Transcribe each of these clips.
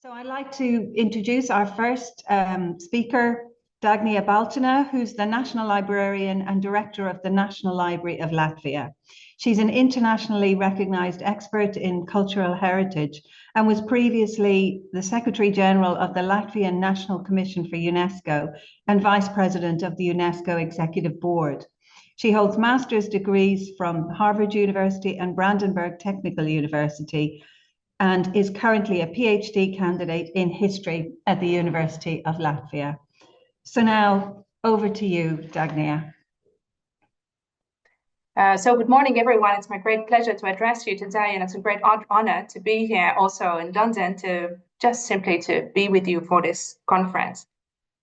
So I'd like to introduce our first speaker, Dagnija Baltiņa, who's the National Librarian and Director of the National Library of Latvia. She's an internationally recognized expert in cultural heritage and was previously the Secretary General of the Latvian National Commission for UNESCO and Vice President of the UNESCO Executive Board. She holds master's degrees from Harvard University and Brandenburg Technical University, and is currently a PhD candidate in history at the University of Latvia. So now over to you, Dagnija. So good morning, everyone. It's my great pleasure to address you today, and it's a great honor to be here also in London to be with you for this conference.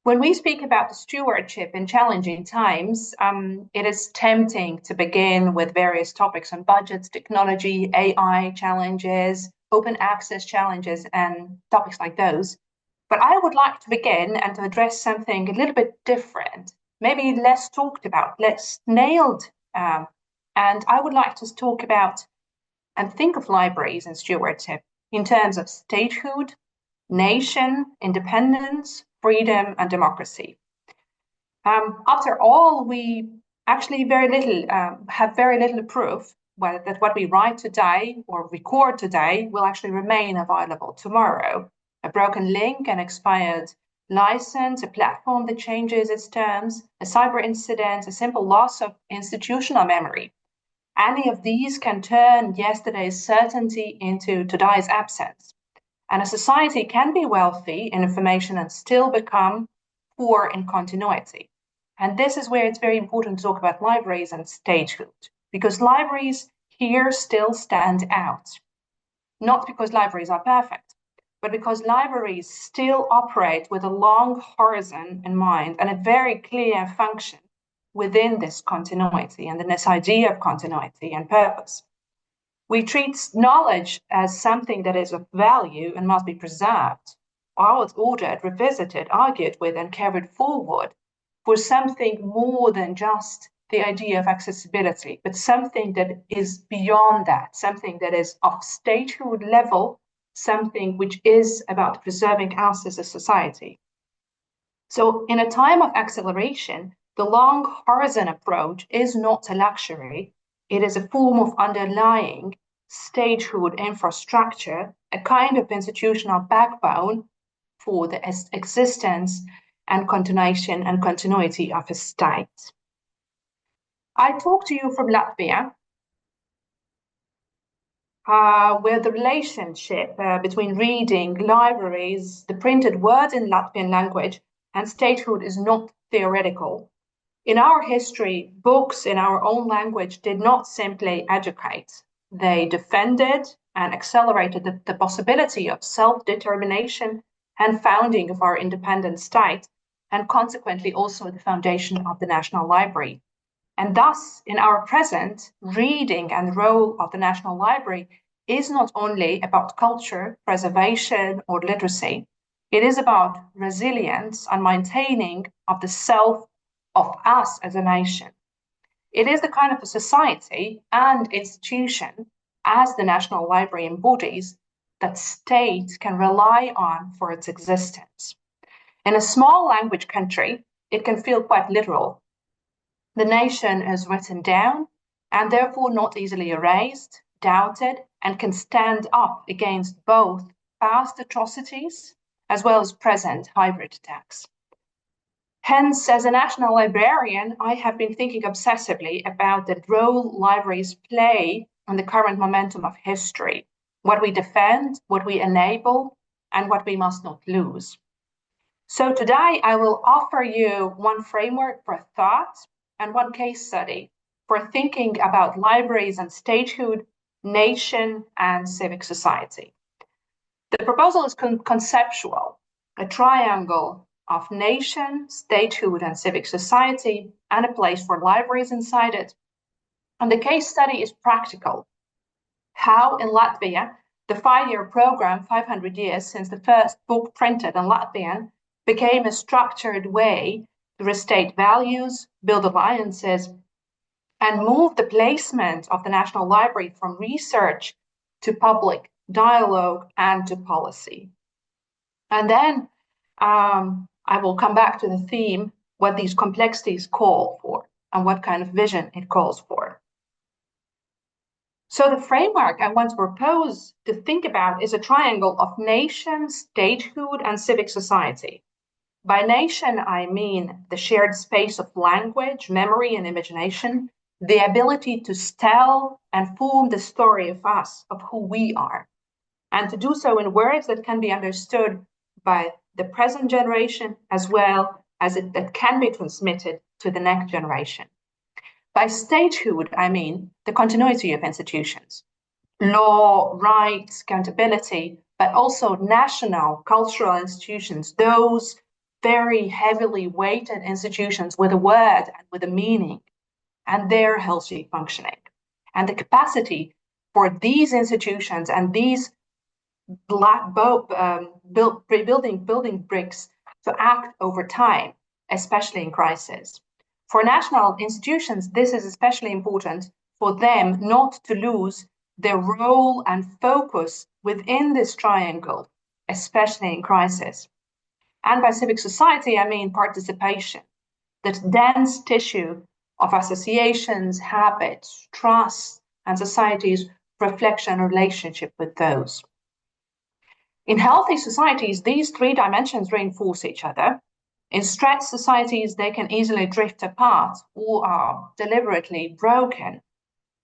When we speak about the stewardship in challenging times, it is tempting to begin with various topics on budgets, technology, AI challenges, open access challenges, and topics like those. But I would like to begin and to address something a little bit different, maybe less talked about, less nailed. And I would like to talk about and think of libraries and stewardship in terms of statehood, nation, independence, freedom, and democracy. After all, we actually have very little proof that what we write today or record today will actually remain available tomorrow. A broken link, an expired license, a platform that changes its terms, a cyber incident, a simple loss of institutional memory. Any of these can turn yesterday's certainty into today's absence. And a society can be wealthy in information and still become poor in continuity. And this is where it's very important to talk about libraries and statehood, because libraries here still stand out. Not because libraries are perfect, but because libraries still operate with a long horizon in mind and a very clear function within this continuity and in this idea of continuity and purpose. We treat knowledge as something that is of value and must be preserved, ordered, revisited, argued with, and carried forward for something more than just the idea of accessibility, but something that is beyond that, something that is of statehood level, something which is about preserving us as a society. So in a time of acceleration, the long horizon approach is not a luxury. It is a form of underlying statehood infrastructure, a kind of institutional backbone for the existence and continuation and continuity of a state. I talk to you from Latvia, where the relationship between reading, libraries, the printed word in Latvian language, and statehood is not theoretical. In our history, books in our own language did not simply educate. They defended and accelerated the possibility of self-determination and founding of our independent state, and consequently also the foundation of the National Library. And thus, in our present, reading and the role of the National Library is not only about culture, preservation, or literacy. It is about resilience and maintaining of the self of us as a nation. It is the kind of a society and institution, as the National Library embodies, that state can rely on for its existence. In a small language country, it can feel quite literal. The nation is written down and therefore not easily erased, doubted, and can stand up against both past atrocities as well as present hybrid attacks. Hence, as a national librarian, I have been thinking obsessively about the role libraries play in the current momentum of history, what we defend, what we enable, and what we must not lose. So today I will offer you one framework for thought and one case study for thinking about libraries and statehood, nation, and civic society. The proposal is conceptual, a triangle of nation, statehood, and civic society, and a place for libraries inside it. And the case study is practical. How in Latvia, the 5-year program, 500 years since the first book printed in Latvian, became a structured way to restate values, build alliances, and move the placement of the National Library from research to public dialogue and to policy. And then I will come back to the theme, what these complexities call for and what kind of vision it calls for. So the framework I want to propose to think about is a triangle of nation, statehood, and civic society. By nation, I mean the shared space of language, memory, and imagination, the ability to tell and form the story of us, of who we are, and to do so in words that can be understood by the present generation as well as that can be transmitted to the next generation. By statehood, I mean the continuity of institutions, law, rights, accountability, but also national cultural institutions, those very heavily weighted institutions with a word and with a meaning, and their healthy functioning. And the capacity for these institutions and these building bricks to act over time, especially in crisis. For national institutions, this is especially important for them not to lose their role and focus within this triangle, especially in crisis. And by civic society, I mean participation, that dense tissue of associations, habits, trust, and society's reflection and relationship with those. In healthy societies, these three dimensions reinforce each other. In stressed societies, they can easily drift apart or are deliberately broken.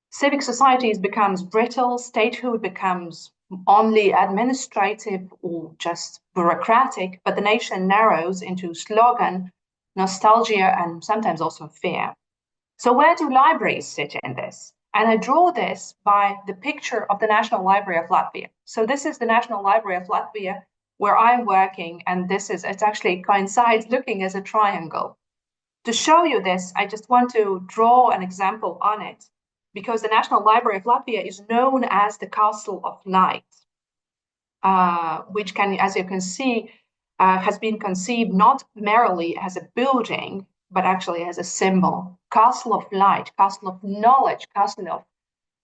Civic societies becomes brittle, statehood becomes only administrative or just bureaucratic, but the nation narrows into slogan, nostalgia, and sometimes also fear. So where do libraries sit in this? And I draw this by the picture of the National Library of Latvia. So this is the National Library of Latvia where I'm working, and it actually coincides looking as a triangle. To show you this, I just want to draw an example on it, because the National Library of Latvia is known as the Castle of Light, which can, as you can see, has been conceived not merely as a building, but actually as a symbol. Castle of light, castle of knowledge, castle of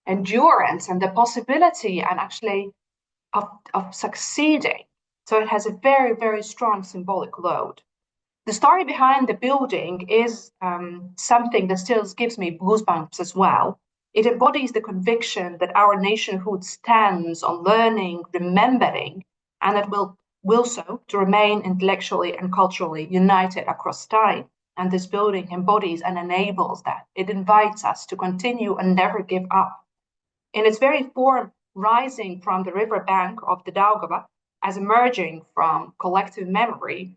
endurance, and the possibility and actually of succeeding. So it has a very, very strong symbolic load. The story behind the building is something that still gives me goosebumps as well. It embodies the conviction that our nationhood stands on learning, remembering, and that will so to remain intellectually and culturally united across time. And this building embodies and enables that. It invites us to continue and never give up. In its very form, rising from the riverbank of the Daugava, as emerging from collective memory,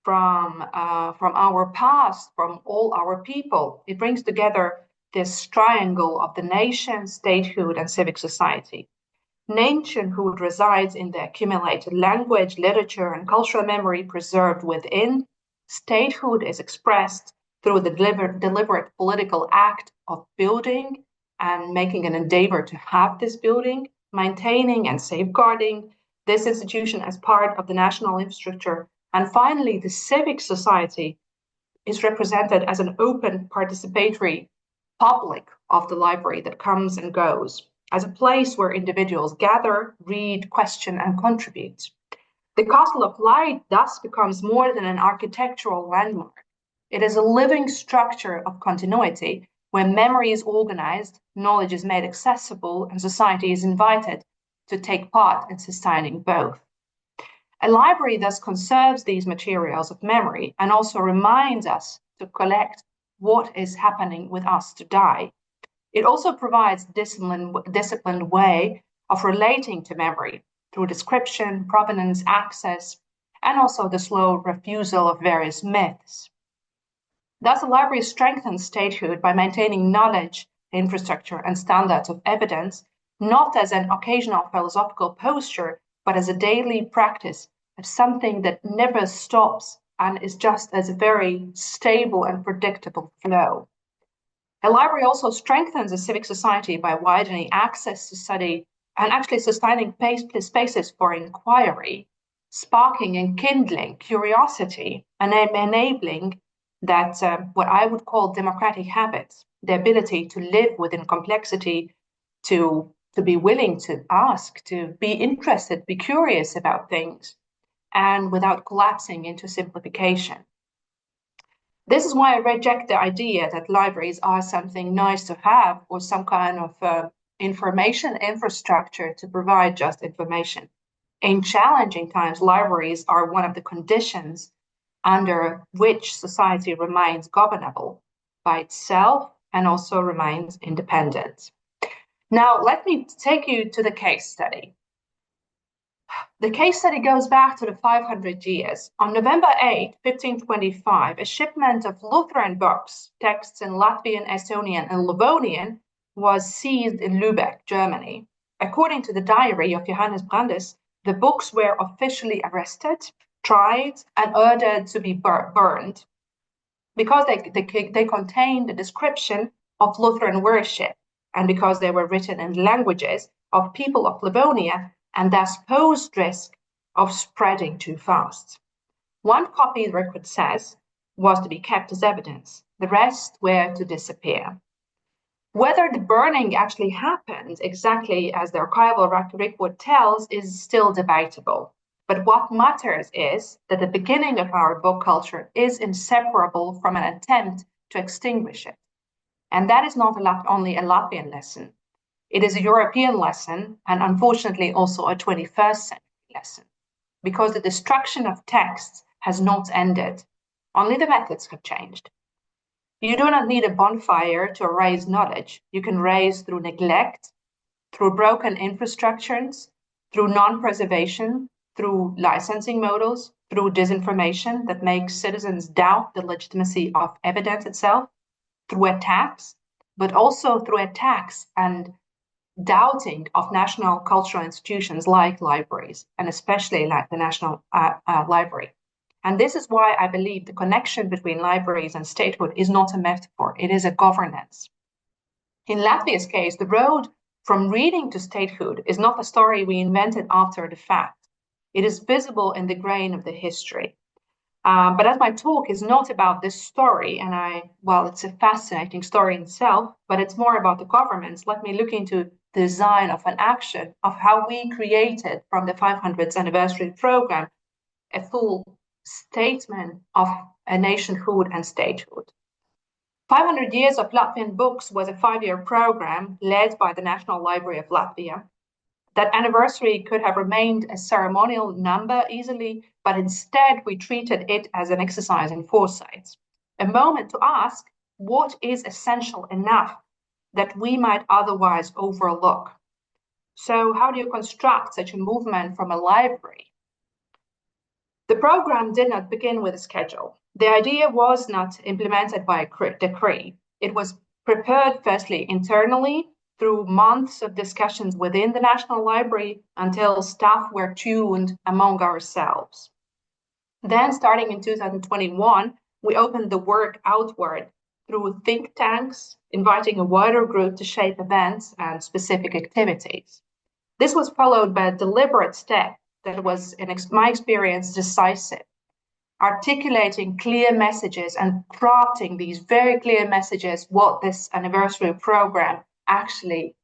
from our past, from all our people, it brings together this triangle of the nation, statehood, and civic society. Nationhood resides in the accumulated language, literature, and cultural memory preserved within. Statehood is expressed through the deliberate political act of building and making an endeavor to have this building, maintaining and safeguarding this institution as part of the national infrastructure. And finally, the civic society is represented as an open, participatory public of the library that comes and goes, as a place where individuals gather, read, question, and contribute. The Castle of Light thus becomes more than an architectural landmark. It is a living structure of continuity where memory is organized, knowledge is made accessible, and society is invited to take part in sustaining both. A library thus conserves these materials of memory and also reminds us to collect what is happening with us today. It also provides disciplined way of relating to memory through description, provenance, access, and also the slow refusal of various myths. Thus, the library strengthens statehood by maintaining knowledge, infrastructure, and standards of evidence, not as an occasional philosophical posture, but as a daily practice, as something that never stops and is just as a very stable and predictable flow. A library also strengthens a civic society by widening access to study and actually sustaining spaces for inquiry, sparking and kindling curiosity, and enabling that what I would call democratic habits, the ability to live within complexity, to be willing to ask, to be interested, be curious about things. and without collapsing into simplification. This is why I reject the idea that libraries are something nice to have or some kind of information infrastructure to provide just information. In challenging times, libraries are one of the conditions under which society remains governable by itself and also remains independent. Now, let me take you to the case study. The case study goes back to the 500 years. On November 8, 1525, a shipment of Lutheran books, texts in Latvian, Estonian, and Livonian, was seized in Lübeck, Germany. According to the diary of Johannes Brandes, the books were officially arrested, tried, and ordered to be burned because they contained a description of Lutheran worship and because they were written in languages of people of Livonia and thus posed risk of spreading too fast. One copy, the record says, was to be kept as evidence. The rest were to disappear. Whether the burning actually happened exactly as the archival record tells is still debatable. But what matters is that the beginning of our book culture is inseparable from an attempt to extinguish it. And that is not only a Latvian lesson. It is a European lesson, and unfortunately also a 21st century lesson, because the destruction of texts has not ended. Only the methods have changed. You do not need a bonfire to erase knowledge. You can erase through neglect, through broken infrastructures, through non-preservation, through licensing models, through disinformation that makes citizens doubt the legitimacy of evidence itself, through attacks, but also through attacks and doubting of national cultural institutions like libraries, and especially like the National Library. And this is why I believe the connection between libraries and statehood is not a metaphor, it is a governance. In Latvia's case, the road from reading to statehood is not a story we invented after the fact. It is visible in the grain of the history. But as my talk is not about this story, and it's a fascinating story in itself, but it's more about the governments, let me look into the design of an action of how we created from the 500th anniversary program a full statement of a nationhood and statehood. 500 Years of Latvian Books was a 5-year program led by the National Library of Latvia. That anniversary could have remained a ceremonial number easily, but instead we treated it as an exercise in foresight, a moment to ask what is essential enough that we might otherwise overlook. So how do you construct such a movement from a library? The program did not begin with a schedule. The idea was not implemented by a decree. It was prepared firstly internally through months of discussions within the National Library until staff were tuned among ourselves. Then, starting in 2021, we opened the work outward through think tanks, inviting a wider group to shape events and specific activities. This was followed by a deliberate step that was, in my experience, decisive, articulating clear messages and crafting these very clear messages, what this anniversary program actually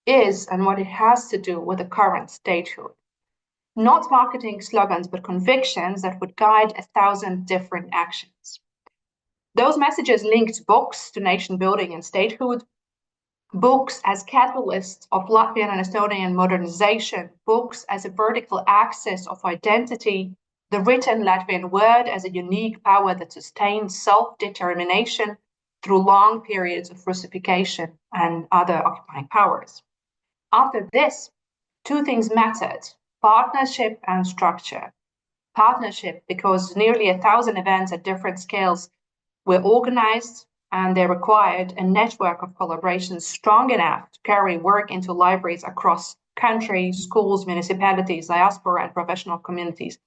is and what it has to do with the current statehood. Not marketing slogans, but convictions that would guide 1,000 different actions. Those messages linked books to nation building and statehood, books as catalysts of Latvian and Estonian modernization, books as a vertical axis of identity, the written Latvian word as a unique power that sustains self-determination through long periods of Russification and other occupying powers. After this, two things mattered: partnership and structure. Partnership because nearly 1,000 events at different scales were organized, and they required a network of collaboration strong enough to carry work into libraries across countries, schools, municipalities, diaspora, and professional communities.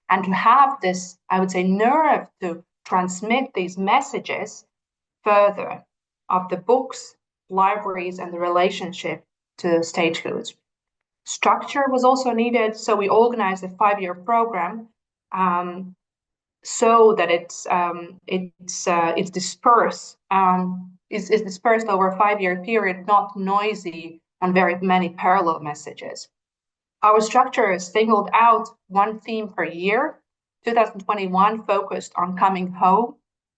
And to have this, I would say, nerve to transmit these messages further of the books, libraries, and the relationship to statehood. Structure was also needed, so we organized a 5-year program so that it's dispersed over a 5-year period, not noisy on very many parallel messages. Our structure is singled out one theme per year. 2021 focused on coming home,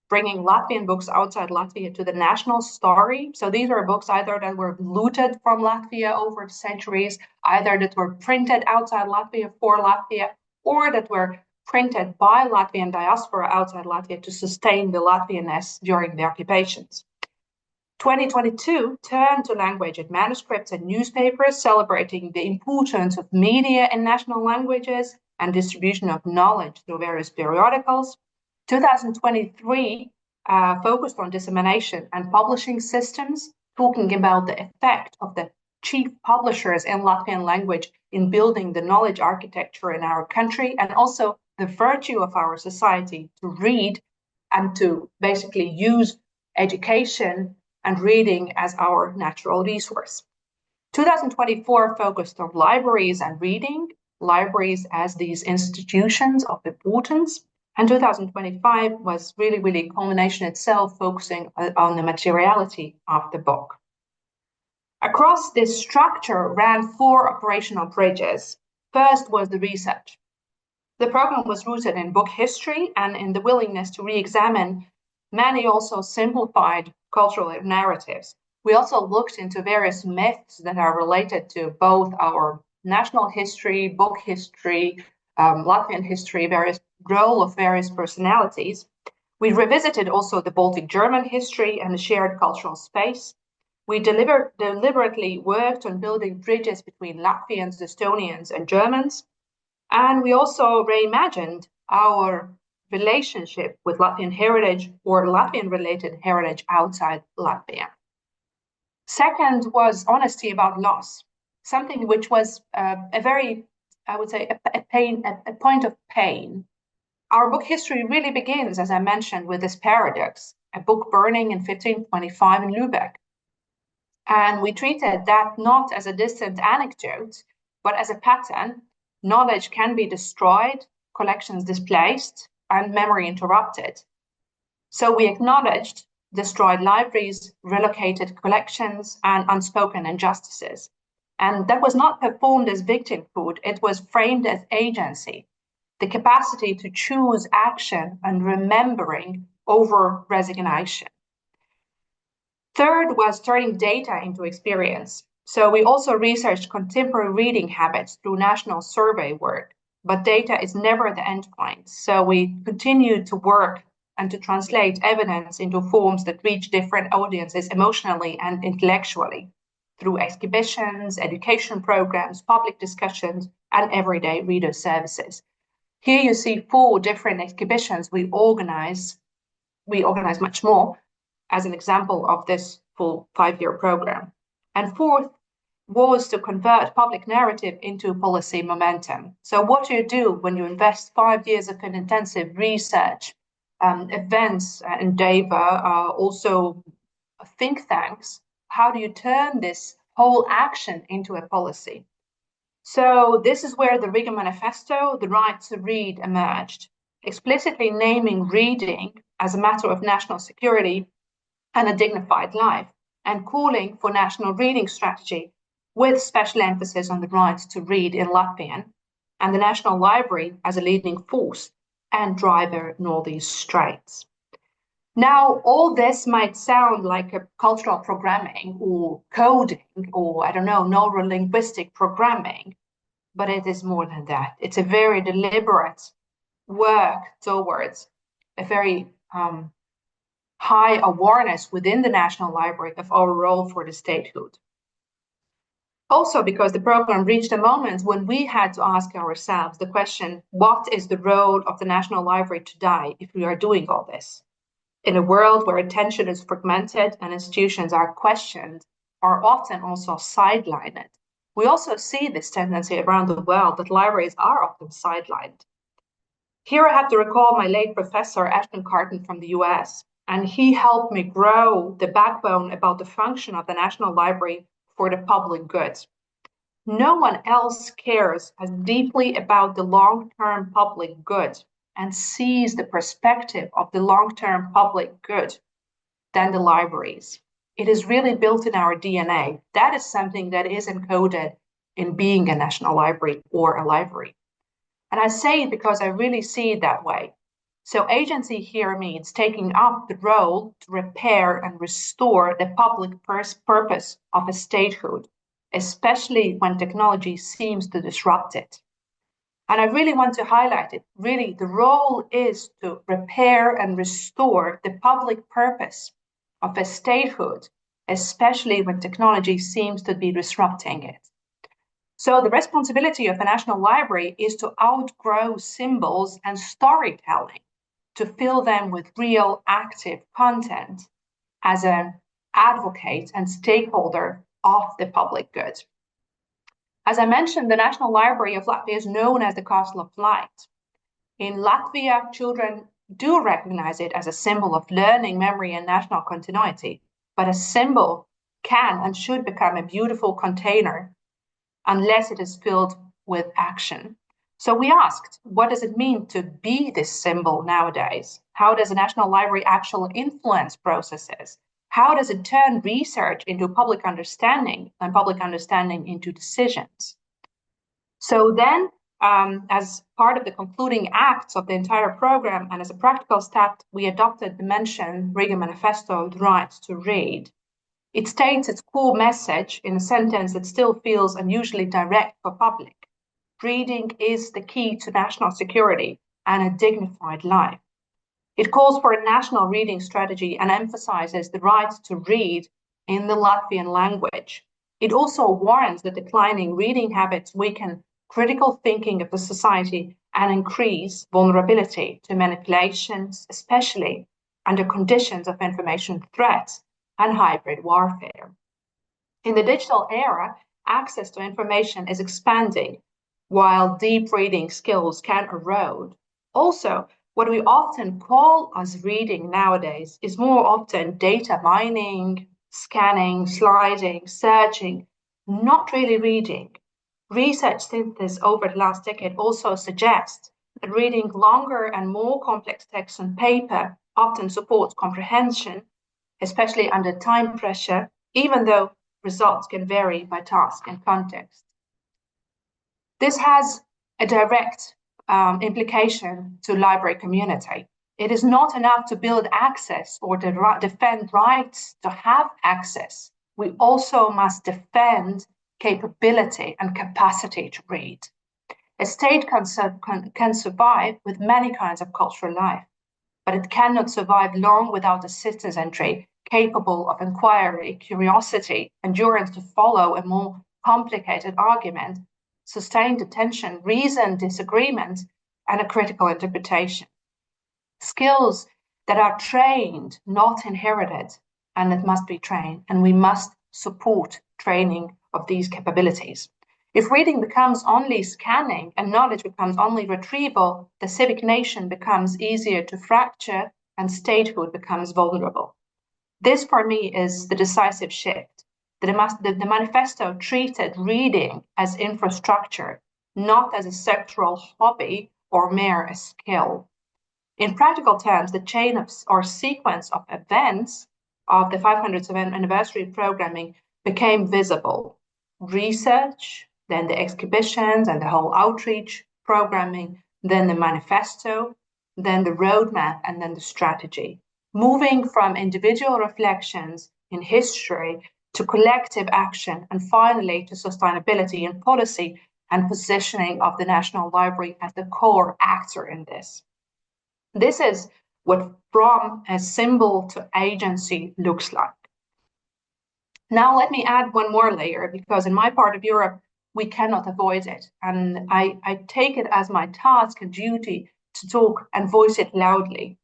bringing Latvian books outside Latvia to the national story. So these are books either that were looted from Latvia over centuries, either that were printed outside Latvia for Latvia, or that were printed by Latvian diaspora outside Latvia to sustain the Latvianness during the occupations. 2022 turned to language and manuscripts and newspapers, celebrating the importance of media in national languages and distribution of knowledge through various periodicals. 2023 focused on dissemination and publishing systems, talking about the effect of the chief publishers in Latvian language in building the knowledge architecture in our country, and also the virtue of our society to read and to basically use education and reading as our natural resource. 2024 focused on libraries and reading, libraries as these institutions of importance. And 2025 was really culmination itself, focusing on the materiality of the book. Across this structure ran 4 operational bridges. First was the research. The program was rooted in book history and in the willingness to re-examine many also simplified cultural narratives. We also looked into various myths that are related to both our national history, book history, Latvian history, various role of various personalities. We revisited also the Baltic German history and the shared cultural space. We deliberately worked on building bridges between Latvians, Estonians, and Germans. And we also reimagined our relationship with Latvian heritage or Latvian-related heritage outside Latvia. Second was honesty about loss, something which was a very, I would say, a point of pain. Our book history really begins, as I mentioned, with this paradox, a book burning in 1525 in Lübeck. And we treated that not as a distant anecdote, but as a pattern. Knowledge can be destroyed, collections displaced, and memory interrupted. So we acknowledged destroyed libraries, relocated collections, and unspoken injustices. And that was not performed as victimhood, it was framed as agency, the capacity to choose action and remembering over resignation. Third was turning data into experience. So we also researched contemporary reading habits through national survey work, but data is never the endpoint. So we continue to work and to translate evidence into forms that reach different audiences emotionally and intellectually through exhibitions, education programs, public discussions, and everyday reader services. Here you see 4 different exhibitions we organize much more as an example of this full 5-year program. And fourth was to convert public narrative into policy momentum. So what do you do when you invest 5 years of an intensive research, events, endeavor, also think tanks? How do you turn this whole action into a policy? So this is where the Riga Manifesto, the right to read, emerged, explicitly naming reading as a matter of national security and a dignified life, and calling for national reading strategy with special emphasis on the right to read in Latvian, and the National Library as a leading force and driver in all these strides. Now, all this might sound like a cultural programming or coding or, I don't know, neurolinguistic programming, but it is more than that. It's a very deliberate work towards a very high awareness within the National Library of our role for the statehood. Also, because the program reached a moment when we had to ask ourselves the question, what is the role of the National Library today if we are doing all this? In a world where attention is fragmented and institutions are questioned, are often also sidelined. We also see this tendency around the world that libraries are often sidelined. Here I have to recall my late professor, Ashton Carton from the US, and he helped me grow the backbone about the function of the National Library for the public good. No one else cares as deeply about the long-term public good and sees the perspective of the long-term public good than the libraries. It is really built in our DNA. That is something that is encoded in being a national library or a library. And I say it because I really see it that way. So agency here means taking up the role to repair and restore the public purpose of a statehood, especially when technology seems to disrupt it. And I really want to highlight it. Really, the role is to repair and restore the public purpose of a statehood, especially when technology seems to be disrupting it. So the responsibility of the National Library is to outgrow symbols and storytelling, to fill them with real active content as an advocate and stakeholder of the public good. As I mentioned, the National Library of Latvia is known as the Castle of Light. In Latvia, children do recognize it as a symbol of learning, memory, and national continuity, but a symbol can and should become a beautiful container unless it is filled with action. So we asked, what does it mean to be this symbol nowadays? How does the National Library actually influence processes? How does it turn research into public understanding and public understanding into decisions? So then, as part of the concluding acts of the entire program and as a practical step, we adopted the mentioned Riga Manifesto, the right to read. It states its core message in a sentence that still feels unusually direct for public. Reading is the key to national security and a dignified life. It calls for a national reading strategy and emphasizes the right to read in the Latvian language. It also warns that declining reading habits weaken critical thinking of the society and increase vulnerability to manipulations, especially under conditions of information threats and hybrid warfare. In the digital era, access to information is expanding, while deep reading skills can erode. Also, what we often call as reading nowadays is more often data mining, scanning, sliding, searching, not really reading. Research synthesis over the last decade also suggests that reading longer and more complex text on paper often supports comprehension, especially under time pressure, even though results can vary by task and context. This has a direct implication to library community. It is not enough to build access or to defend rights to have access. We also must defend capability and capacity to read. A state can survive with many kinds of cultural life, but it cannot survive long without a citizenry capable of inquiry, curiosity, endurance to follow a more complicated argument, sustained attention, reason, disagreement, and a critical interpretation. Skills that are trained, not inherited, and that must be trained, and we must support training of these capabilities. If reading becomes only scanning and knowledge becomes only retrieval, the civic nation becomes easier to fracture and statehood becomes vulnerable. This, for me, is the decisive shift. The manifesto treated reading as infrastructure, not as a sectoral hobby or mere a skill. In practical terms, the chain of or sequence of events of the 500th anniversary programming became visible. Research, then the exhibitions and the whole outreach programming, then the manifesto, then the roadmap, and then the strategy. Moving from individual reflections in history to collective action, and finally to sustainability in policy and positioning of the National Library as the core actor in this. This is what from a symbol to agency looks like. Now let me add one more layer, because in my part of Europe, we cannot avoid it. And I take it as my task and duty to talk and voice it loudly.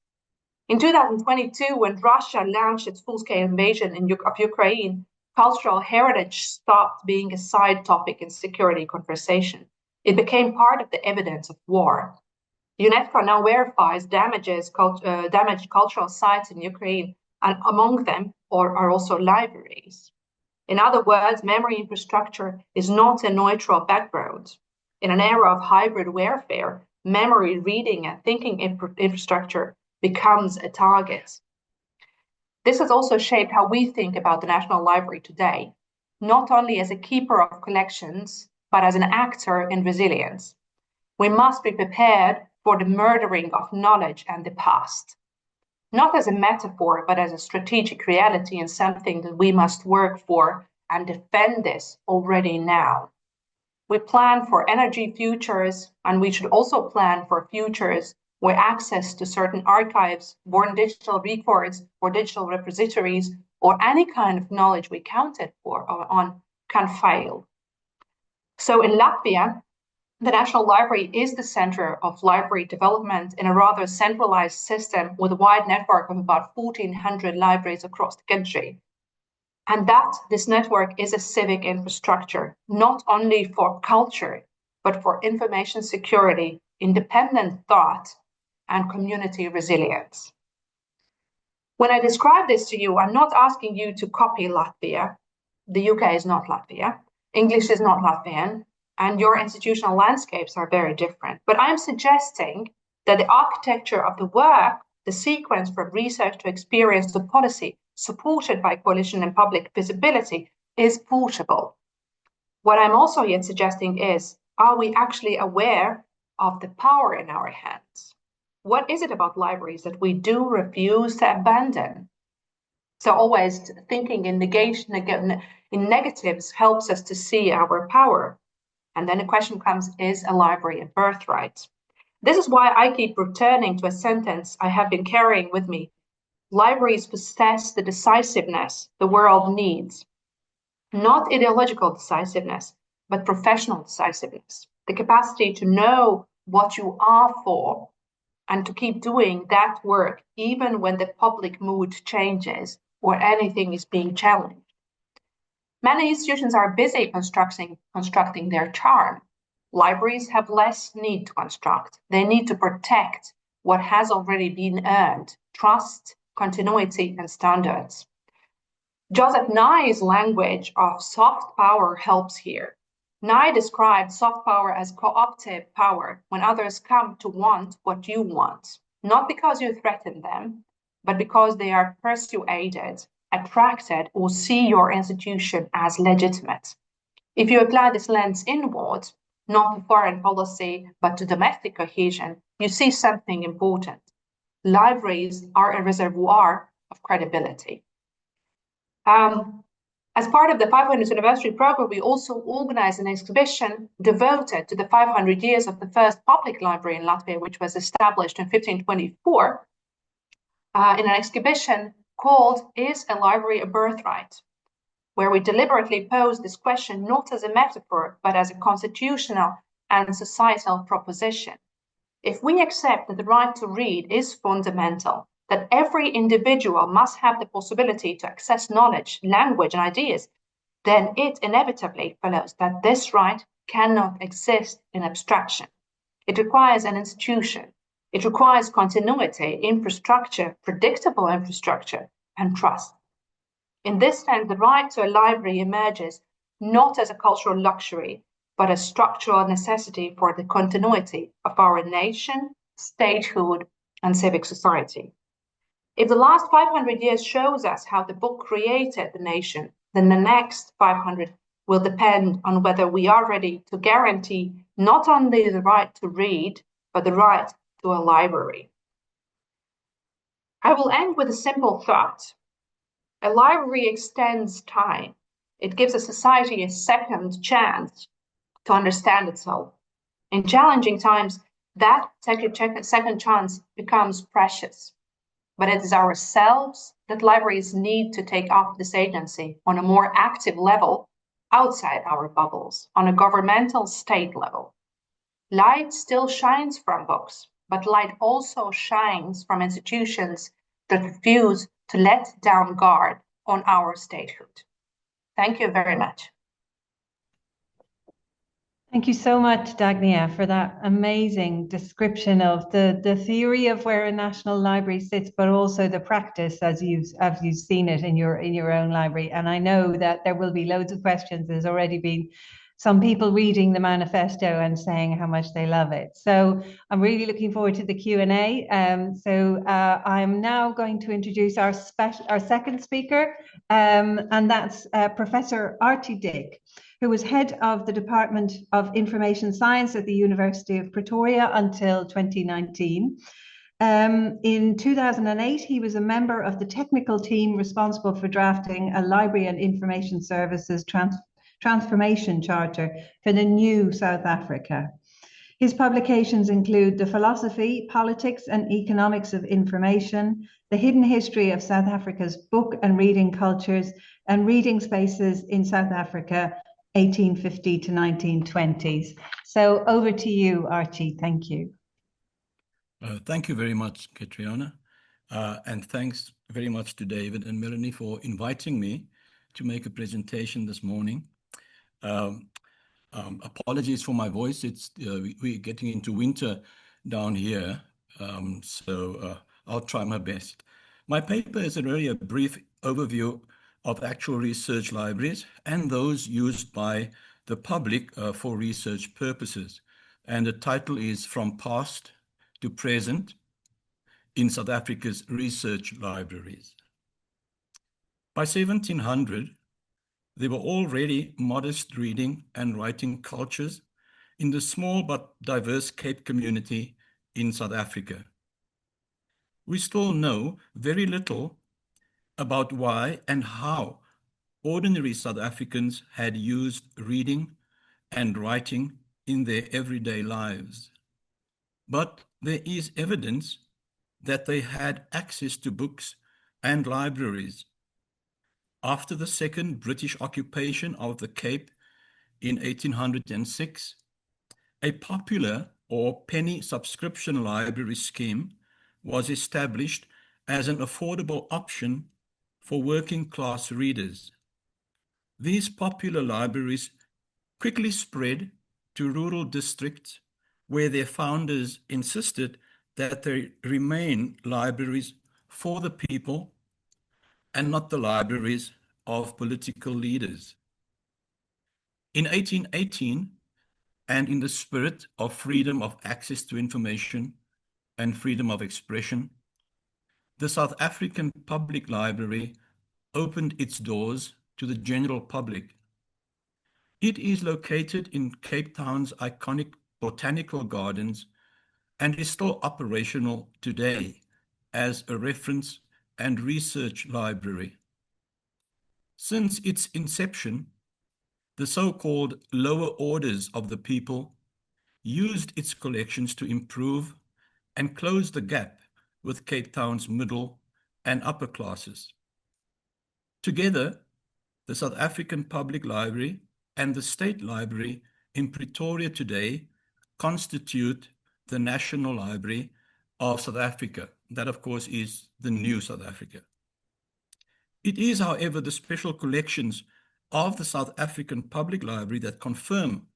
In 2022, when Russia launched its full-scale invasion of Ukraine, cultural heritage stopped being a side topic in security conversation. It became part of the evidence of war. UNESCO now verifies damaged cultural sites in Ukraine, and among them are also libraries. In other words, memory infrastructure is not a neutral background. In an era of hybrid warfare, memory, reading, and thinking infrastructure becomes a target. This has also shaped how we think about the National Library today, not only as a keeper of collections, but as an actor in resilience. We must be prepared for the murdering of knowledge and the past, not as a metaphor, but as a strategic reality and something that we must work for and defend this already now. We plan for energy futures, and we should also plan for futures where access to certain archives, born digital records, or digital repositories, or any kind of knowledge we counted on can fail. So in Latvia, the National Library is the center of library development in a rather centralized system with a wide network of about 1,400 libraries across the country. And that this network is a civic infrastructure, not only for culture, but for information security, independent thought, and community resilience. When I describe this to you, I'm not asking you to copy Latvia. The UK is not Latvia. English is not Latvian, and your institutional landscapes are very different. But I'm suggesting that the architecture of the work, the sequence from research to experience to policy, supported by coalition and public visibility, is portable. What I'm also yet suggesting is, are we actually aware of the power in our hands? What is it about libraries that we do refuse to abandon? So always thinking in negation, in negatives helps us to see our power. And then the question comes, is a library a birthright? This is why I keep returning to a sentence I have been carrying with me. Libraries possess the decisiveness the world needs. Not ideological decisiveness, but professional decisiveness. The capacity to know what you are for and to keep doing that work even when the public mood changes or anything is being challenged. Many institutions are busy constructing their charm. Libraries have less need to construct. They need to protect what has already been earned, trust, continuity, and standards. Joseph Nye's language of soft power helps here. Nye described soft power as cooptive power, when others come to want what you want, not because you threaten them, but because they are persuaded, attracted, or see your institution as legitimate. If you apply this lens inward, not to foreign policy, but to domestic cohesion, you see something important. Libraries are a reservoir of credibility. As part of the 500th anniversary program, we also organized an exhibition devoted to the 500 years of the first public library in Latvia, which was established in 1524, in an exhibition called Is a Library a Birthright?, where we deliberately pose this question not as a metaphor, but as a constitutional and societal proposition. If we accept that the right to read is fundamental, that every individual must have the possibility to access knowledge, language, and ideas, then it inevitably follows that this right cannot exist in abstraction. It requires an institution. It requires continuity, infrastructure, predictable infrastructure, and trust. In this sense, the right to a library emerges not as a cultural luxury, but a structural necessity for the continuity of our nation, statehood, and civic society. If the last 500 years shows us how the book created the nation, then the next 500 will depend on whether we are ready to guarantee not only the right to read, but the right to a library. I will end with a simple thought. A library extends time. It gives a society a second chance to understand itself. In challenging times, that second chance becomes precious. But it is ourselves that libraries need to take up this agency on a more active level outside our bubbles, on a governmental state level. Light still shines from books, but light also shines from institutions that refuse to let down guard on our statehood. Thank you very much. Thank you so much, Dagnija, for that amazing description of the theory of where a national library sits, but also the practice as you've seen it in your own library. And I know that there will be loads of questions. There's already been some people reading the manifesto and saying how much they love it. So I'm really looking forward to the Q&A. I'm now going to introduce our second speaker, and that's Professor Archie Dick, who was head of the Department of Information Science at the University of Pretoria until 2019. In 2008, he was a member of the technical team responsible for drafting a Library and Information Services Transformation Charter for the new South Africa. His publications include The Philosophy, Politics and Economics of Information, The Hidden History of South Africa's Book and Reading Cultures, and Reading Spaces in South Africa, 1850 to 1920s. So over to you, Archie. Thank you. Thank you very much, Catriona. And thanks very much to David and Melanie for inviting me to make a presentation this morning. Apologies for my voice. It's we're getting into winter down here, so I'll try my best. My paper is really a brief overview of actual research libraries and those used by the public for research purposes. And the title is From Past to Present in South Africa's Research Libraries. By 1700, there were already modest reading and writing cultures in the small but diverse Cape community in South Africa. We still know very little about why and how ordinary South Africans had used reading and writing in their everyday lives. But there is evidence that they had access to books and libraries. After the second British occupation of the Cape in 1806, a popular or penny subscription library scheme was established as an affordable option for working class readers. These popular libraries quickly spread to rural districts where their founders insisted that they remain libraries for the people and not the libraries of political leaders. In 1818, and in the spirit of freedom of access to information and freedom of expression, the South African Public Library opened its doors to the general public. It is located in Cape Town's iconic botanical gardens and is still operational today as a reference and research library. Since its inception, the so-called lower orders of the people used its collections to improve and close the gap with Cape Town's middle and upper classes. Together, the South African Public Library and the State Library in Pretoria today constitute the National Library of South Africa. That, of course, is the new South Africa. It is, however, the special collections of the South African Public Library that confirm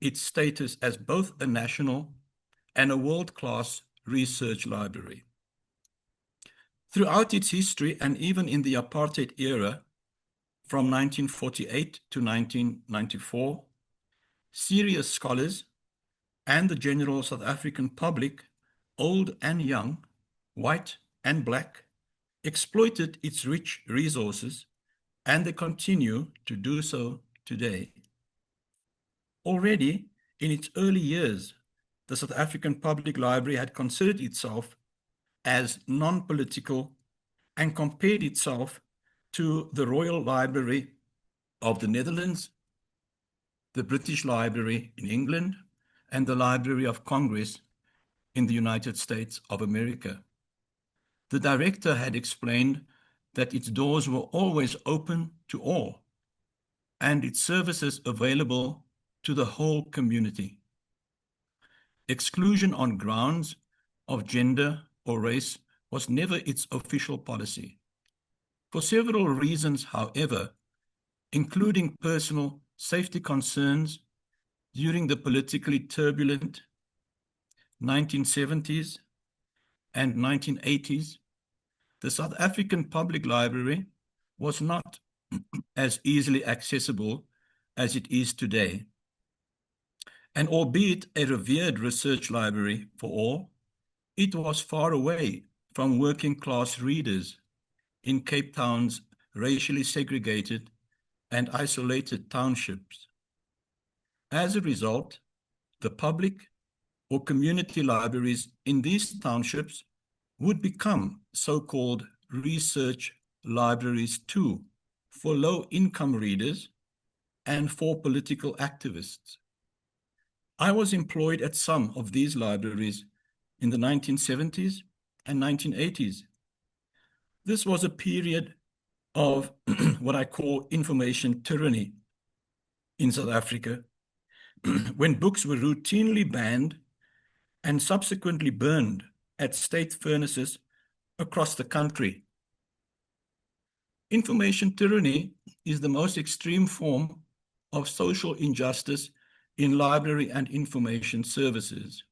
its status as both a national and a world-class research library. Throughout its history, and even in the apartheid era, from 1948 to 1994, serious scholars and the general South African public, old and young, white and black, exploited its rich resources, and they continue to do so today. Already in its early years, the South African Public Library had considered itself as non-political and compared itself to the Royal Library of the Netherlands, the British Library in England, and the Library of Congress in the United States of America. The director had explained that its doors were always open to all and its services available to the whole community. Exclusion on grounds of gender or race was never its official policy. For several reasons, however, including personal safety concerns during the politically turbulent 1970s and 1980s, the South African Public Library was not as easily accessible as it is today. And albeit a revered research library for all, it was far away from working class readers in Cape Town's racially segregated and isolated townships As a result, the public or community libraries in these townships would become so-called research libraries too, for low-income readers and for political activists. I was employed at some of these libraries in the 1970s and 1980s. This was a period of what I call information tyranny in South Africa, when books were routinely banned and subsequently burned at state furnaces across the country. Information tyranny is the most extreme form of social injustice in library and information services.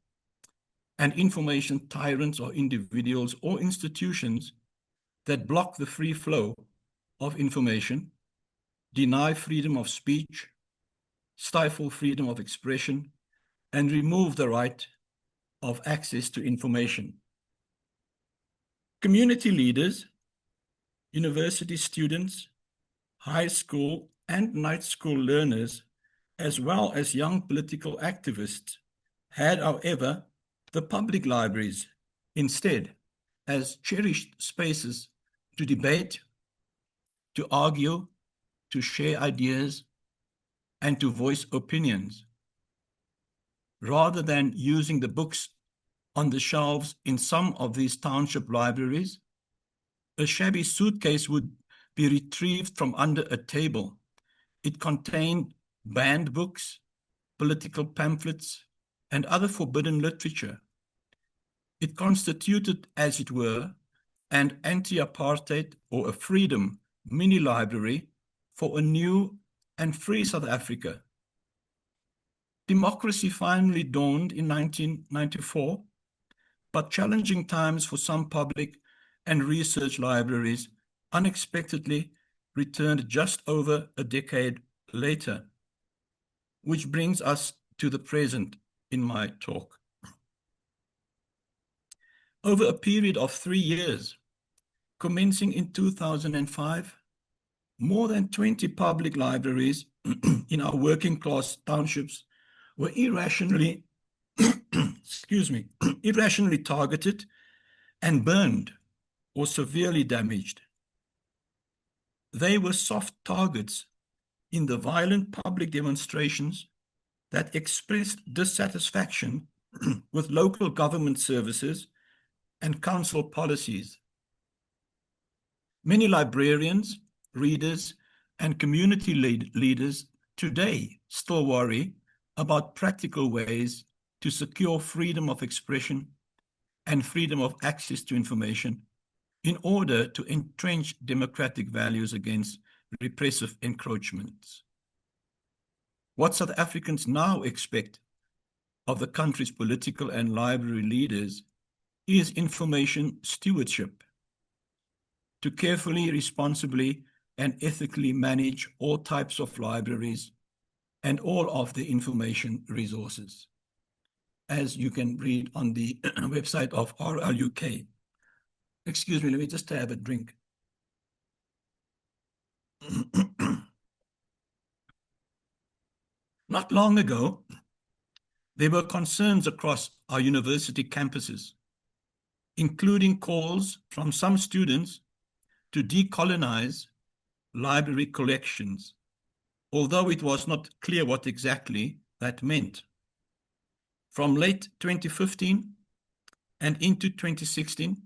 And information tyrants are individuals or institutions that block the free flow of information, deny freedom of speech, stifle freedom of expression, and remove the right of access to information. Community leaders, university students, high school and night school learners, as well as young political activists, had, however, the public libraries instead as cherished spaces to debate, to argue, to share ideas, and to voice opinions, rather than using the books on the shelves in some of these township libraries. A shabby suitcase would be retrieved from under a table. It contained banned books, political pamphlets, and other forbidden literature. It constituted, as it were, an anti-apartheid or a freedom mini-library for a new and free South Africa. Democracy finally dawned in 1994, but challenging times for some public and research libraries unexpectedly returned just over a decade later, which brings us to the present in my talk. Over a period of 3 years, commencing in 2005, more than 20 public libraries in our working class townships were irrationally, irrationally targeted and burned or severely damaged. They were soft targets in the violent public demonstrations that expressed dissatisfaction with local government services and council policies. Many librarians, readers, and community leaders today still worry about practical ways to secure freedom of expression and freedom of access to information in order to entrench democratic values against repressive encroachments. What South Africans now expect of the country's political and library leaders is information stewardship, to carefully, responsibly, and ethically manage all types of libraries and all of the information resources, as you can read on the website of RLUK. Excuse me, let me just have a drink. Not long ago, there were concerns across our university campuses, including calls from some students to decolonize library collections, although it was not clear what exactly that meant. From late 2015 and into 2016,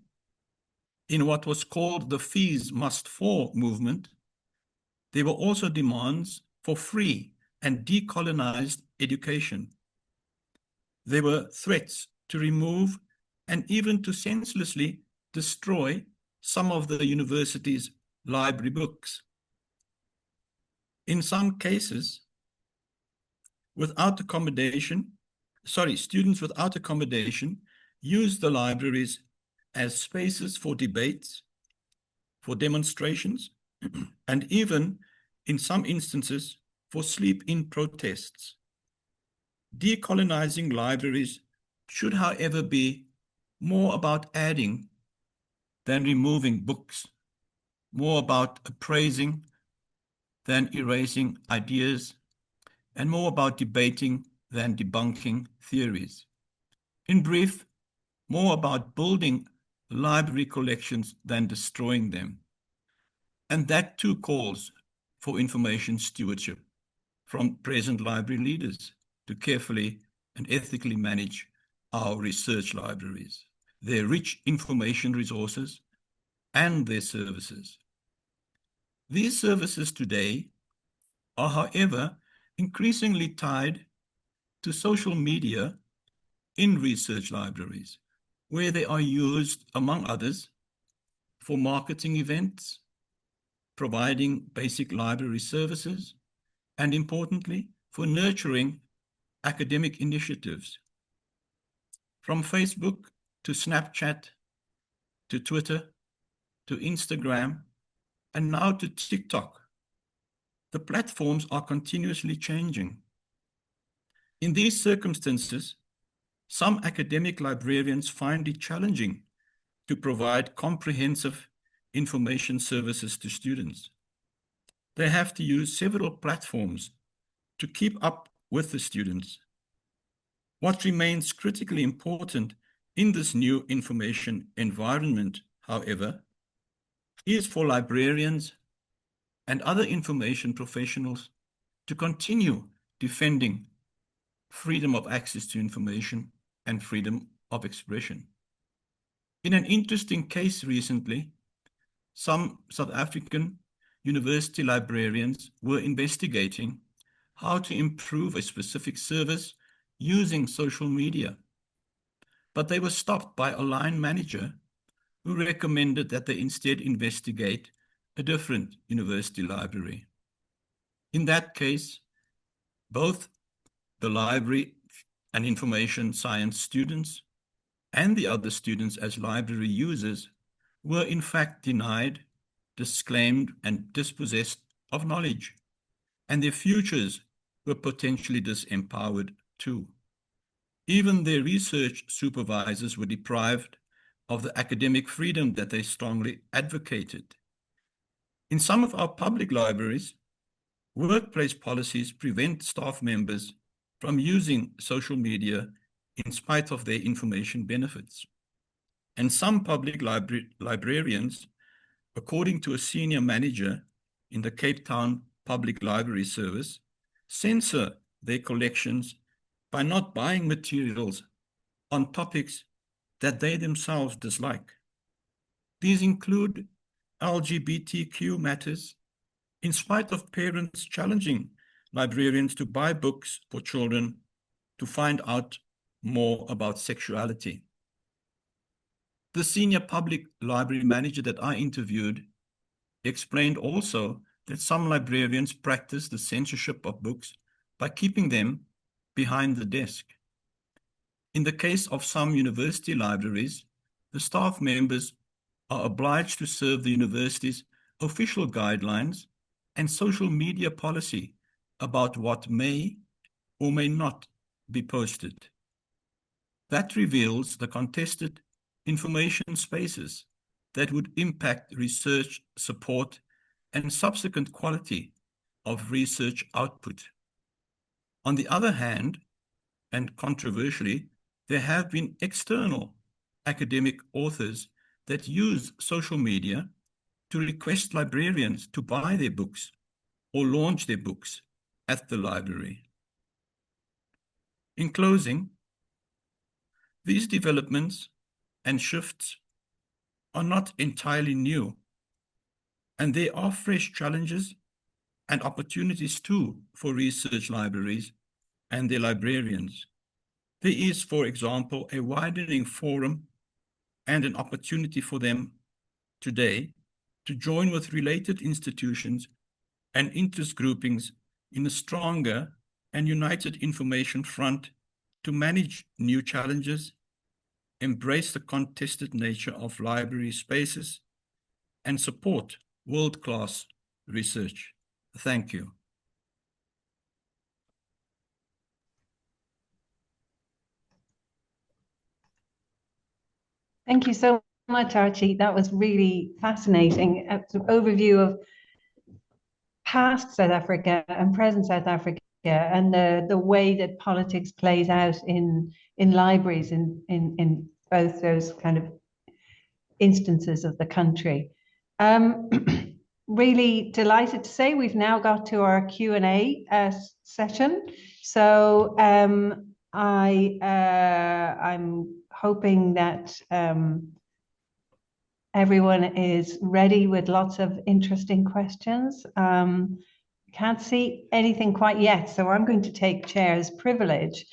in what was called the Fees Must Fall movement, there were also demands for free and decolonized education. There were threats to remove and even to senselessly destroy some of the university's library books. In some cases, students without accommodation used the libraries as spaces for debates, for demonstrations, and even, in some instances, for sleep-in protests. Decolonizing libraries should, however, be more about adding than removing books, more about appraising than erasing ideas, and more about debating than debunking theories. In brief, more about building library collections than destroying them. And that too calls for information stewardship from present library leaders to carefully and ethically manage our research libraries, their rich information resources, and their services. These services today are, however, increasingly tied to social media in research libraries, where they are used, among others, for marketing events, providing basic library services, and importantly, for nurturing academic initiatives. From Facebook to Snapchat, to Twitter, to Instagram, and now to TikTok, the platforms are continuously changing. In these circumstances, some academic librarians find it challenging to provide comprehensive information services to students. They have to use several platforms to keep up with the students. What remains critically important in this new information environment, however, is for librarians and other information professionals to continue defending freedom of access to information and freedom of expression. In an interesting case recently, some South African university librarians were investigating how to improve a specific service using social media, but they were stopped by a line manager who recommended that they instead investigate a different university library. In that case, both the library and information science students and the other students as library users were in fact denied, disclaimed, and dispossessed of knowledge, and their futures were potentially disempowered too. Even their research supervisors were deprived of the academic freedom that they strongly advocated. In some of our public libraries, workplace policies prevent staff members from using social media in spite of their information benefits. And some public librarians, according to a senior manager in the Cape Town Public Library Service, censor their collections by not buying materials on topics that they themselves dislike. These include LGBTQ matters, in spite of parents challenging librarians to buy books for children to find out more about sexuality. The senior public library manager that I interviewed explained also that some librarians practice the censorship of books by keeping them behind the desk. In the case of some university libraries, the staff members are obliged to serve the university's official guidelines and social media policy about what may or may not be posted. That reveals the contested information spaces that would impact research support and subsequent quality of research output. On the other hand, and controversially, there have been external academic authors that use social media to request librarians to buy their books or launch their books at the library. In closing, these developments and shifts are not entirely new, and there are fresh challenges and opportunities too for research libraries and their librarians. There is, for example, a widening forum and an opportunity for them today to join with related institutions and interest groupings in a stronger and united information front to manage new challenges, embrace the contested nature of library spaces, and support world-class research. Thank you. Thank you so much, Archie. That was really fascinating. It's an overview of past South Africa and present South Africa and the way that politics plays out in libraries in both those kind of instances of the country. Really delighted to say we've now got to our Q&A session. So I'm hoping that everyone is ready with lots of interesting questions. Can't see anything quite yet, so I'm going to take chair's privilege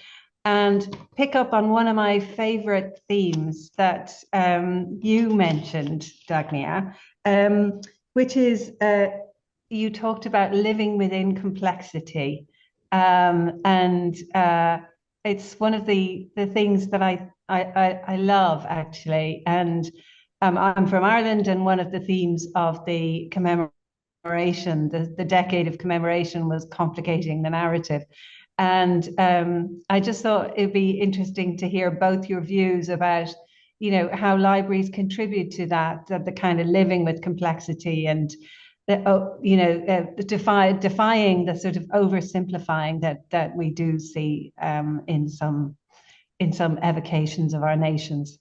and pick up on one of my favorite themes that you mentioned, Dagnija, which is you talked about living within complexity. And it's one of the things that I love, actually. And I'm from Ireland, and one of the themes of the commemoration, the decade of commemoration, was complicating the narrative. And I just thought it'd be interesting to hear both your views about, how libraries contribute to that, the kind of living with complexity, and defying the sort of oversimplifying that we do see in some evocations of our nations.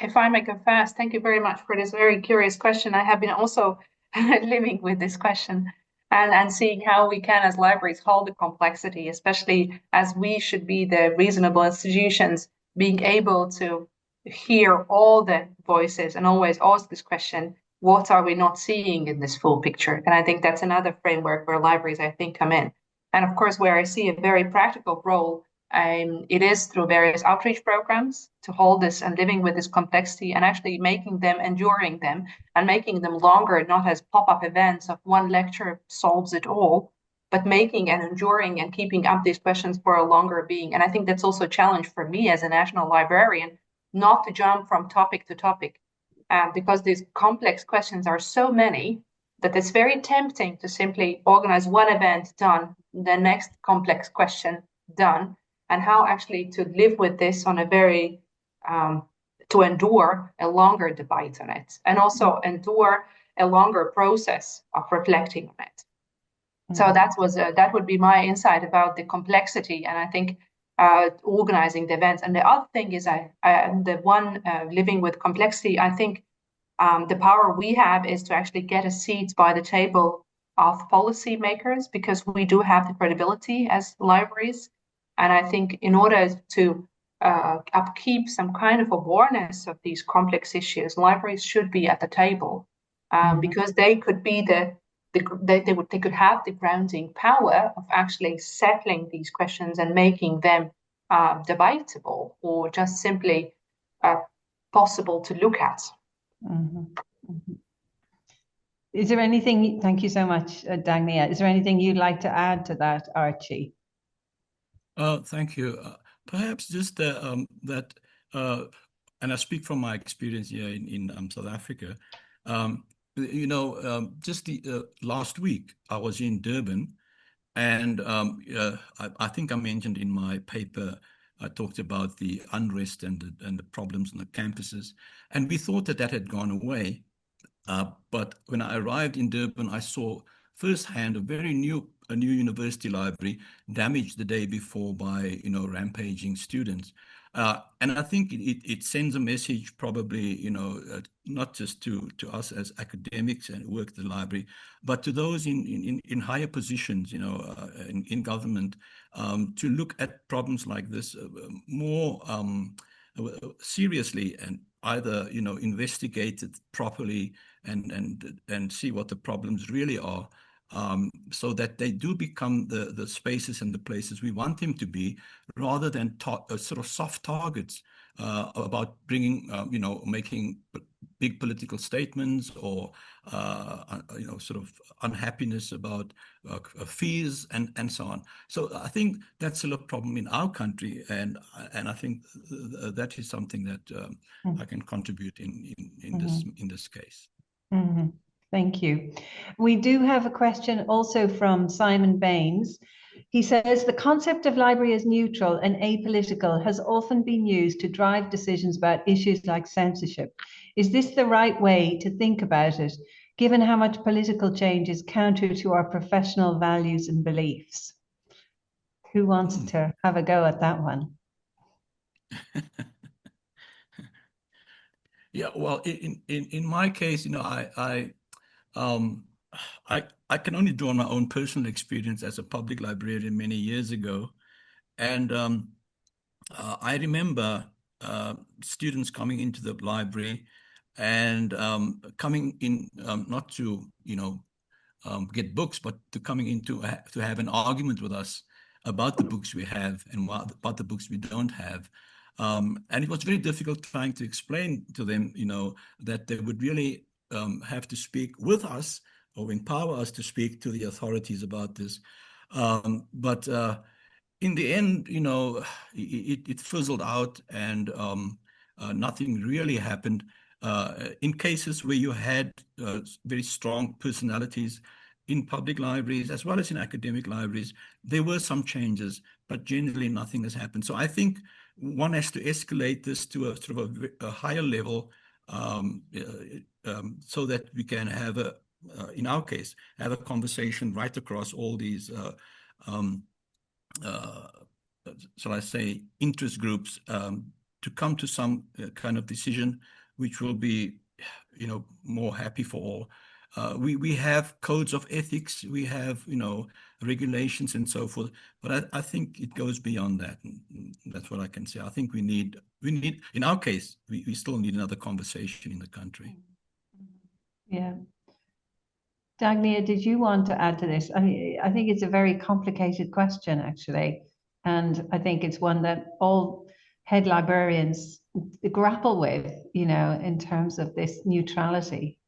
If I may go first, thank you very much for this very curious question. I have been also living with this question and seeing how we can, as libraries, hold the complexity, especially as we should be the reasonable institutions, being able to hear all the voices and always ask this question, what are we not seeing in this full picture? And I think that's another framework where libraries, I think, come in. And of course, where I see a very practical role, it is through various outreach programs to hold this and living with this complexity, and actually making them, enduring them, and making them longer, not as pop-up events of one lecture solves it all, but making and enduring and keeping up these questions for a longer being. And I think that's also a challenge for me as a national librarian, not to jump from topic to topic, because these complex questions are so many that it's very tempting to simply organize one event, done, the next complex question, done, and how actually to live with this on a very, to endure a longer debate on it, and also endure a longer process of reflecting on it. Mm-hmm. So that would be my insight about the complexity, and I think organizing the events. And the other thing is, living with complexity, I think the power we have is to actually get a seat by the table of policymakers, because we do have the credibility as libraries. And I think in order to upkeep some kind of awareness of these complex issues, libraries should be at the table, because they could be they could have the grounding power of actually settling these questions and making them debatable, or just simply possible to look at. Mm-hmm. Mm-hmm. Is there anything? Thank you so much, Dagnija. Is there anything you'd like to add to that, Archie? Thank you. Perhaps just that, and I speak from my experience here in South Africa. Just the last week I was in Durban, and I think I mentioned in my paper, I talked about the unrest and the problems on the campuses, and we thought that had gone away. But when I arrived in Durban, I saw firsthand a new university library damaged the day before by rampaging students, and I think it sends a message, probably not just to us as academics and work at the library, but to those in higher positions, in government, to look at problems like this more seriously, and either investigate it properly and see what the problems really are. So that they do become the spaces and the places we want them to be, rather than sort of soft targets about bringing, making big political statements, or sort of unhappiness about fees and so on. So I think that's still a problem in our country, and I think that is something that I can contribute in this case. Mm-hmm. Thank you. We do have a question also from Simon Baines. He says, the concept of library as neutral and apolitical has often been used to drive decisions about issues like censorship. Is this the right way to think about it? given how much political change is counter to our professional values and beliefs? Who wants to have a go at that one? Yeah, well, in my case, you know, I can only draw on my own personal experience as a public librarian many years ago, and I remember students coming into the library and coming in not to, you know, get books, but to coming in to have an argument with us about the books we have and about the books we don't have. And it was very difficult trying to explain to them, you know, that they would really have to speak with us or empower us to speak to the authorities about this. But in the end, you know, it fizzled out, and nothing really happened. In cases where you had very strong personalities in public libraries as well as in academic libraries, there were some changes, but generally nothing has happened. So I think one has to escalate this to a sort of a higher level, so that we can have in our case, have a conversation right across all these, shall I say, interest groups, to come to some kind of decision which will be, you know, more happy for all. We have codes of ethics, we have, you know, regulations and so forth, but I think it goes beyond that. And that's what I can say. I think we need, in our case, we still need another conversation in the country. Yeah. Dagnija, did you want to add to this? I mean, I think it's a very complicated question, actually. And I think it's one that all head librarians grapple with, you know, in terms of this neutrality.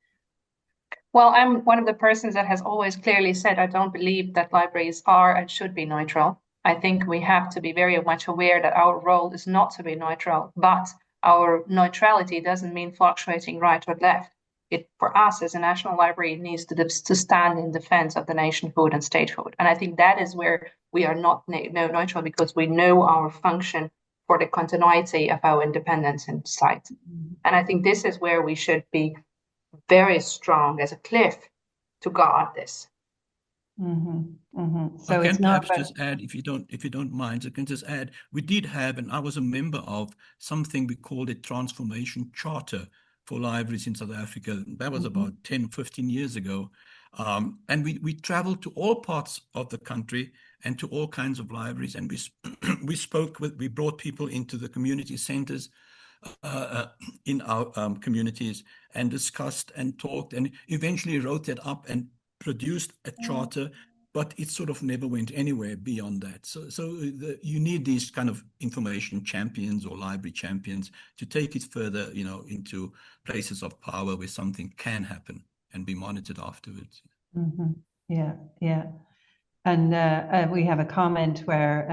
Well, I'm one of the persons that has always clearly said I don't believe that libraries are and should be neutral. I think we have to be very much aware that our role is not to be neutral, but our neutrality doesn't mean fluctuating right or left. It, for us as a national library, needs to stand in defense of the nationhood and statehood. And I think that is where we are not neutral, because we know our function for the continuity of our independence in society. And I think this is where we should be very strong as a cliff to guard this. So I it's can not perhaps just add, if you don't mind, I can just add, we did have, and I was a member of, something we called a transformation charter for libraries in South Africa. That was about 10, 15 years ago. And we traveled to all parts of the country and to all kinds of libraries. And we brought people into the community centers in our communities and discussed and talked, and eventually wrote that up and produced a charter, but it sort of never went anywhere beyond that. So you need these kind of information champions or library champions to take it further, you know, into places of power where something can happen and be monitored afterwards. Yeah. And we have a comment where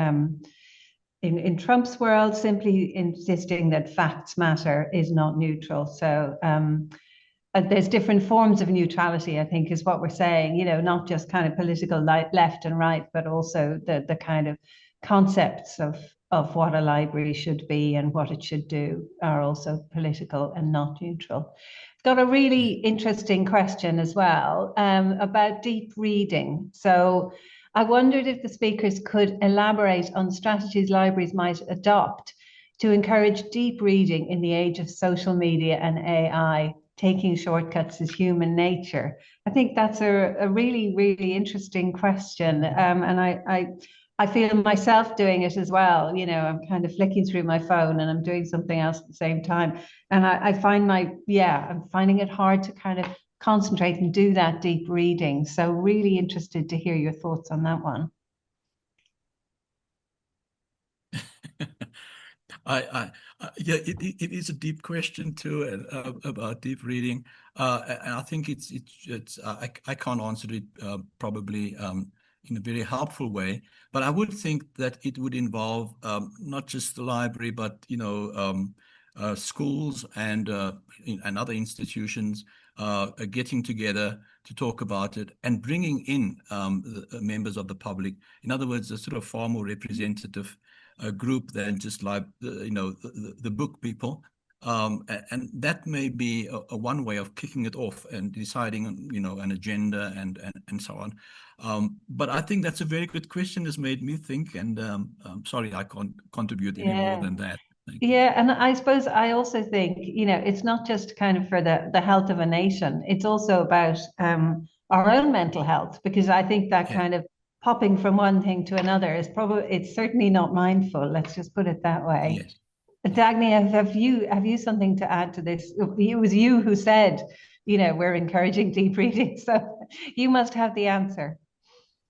in Trump's world, simply insisting that facts matter is not neutral. So there's different forms of neutrality, I think, is what we're saying, you know, not just kind of political left and right, but also the kind of concepts of what a library should be and what it should do are also political and not neutral. It's got a really interesting question as well about deep reading. So I wondered if the speakers could elaborate on strategies libraries might adopt to encourage deep reading in the age of social media and AI. Taking shortcuts is human nature. I think that's a really, really interesting question. And I feel myself doing it as well. You know, I'm kind of flicking through my phone and I'm doing something else at the same time. And I find I'm finding it hard to kind of concentrate and do that deep reading. So really interested to hear your thoughts on that one. Yeah, it is a deep question too, about deep reading, and I think I can't answer it probably in a very helpful way, but I would think that it would involve not just the library, but you know, schools and other institutions getting together to talk about it and bringing in the members of the public. In other words, a sort of far more representative group than just like the book people, And that may be a one way of kicking it off and deciding on, an agenda and so on. But I think that's a very good question. It's made me think, and sorry, I can't contribute any more than that. Thank you. Yeah, and I suppose I also think, it's not just kind of for the health of a nation. It's also about our own mental health, because I think that kind of popping from one thing to another it's certainly not mindful. Let's just put it that way. Yes. Dagnija, have you something to add to this? It was you who said, we're encouraging deep reading, so you must have the answer.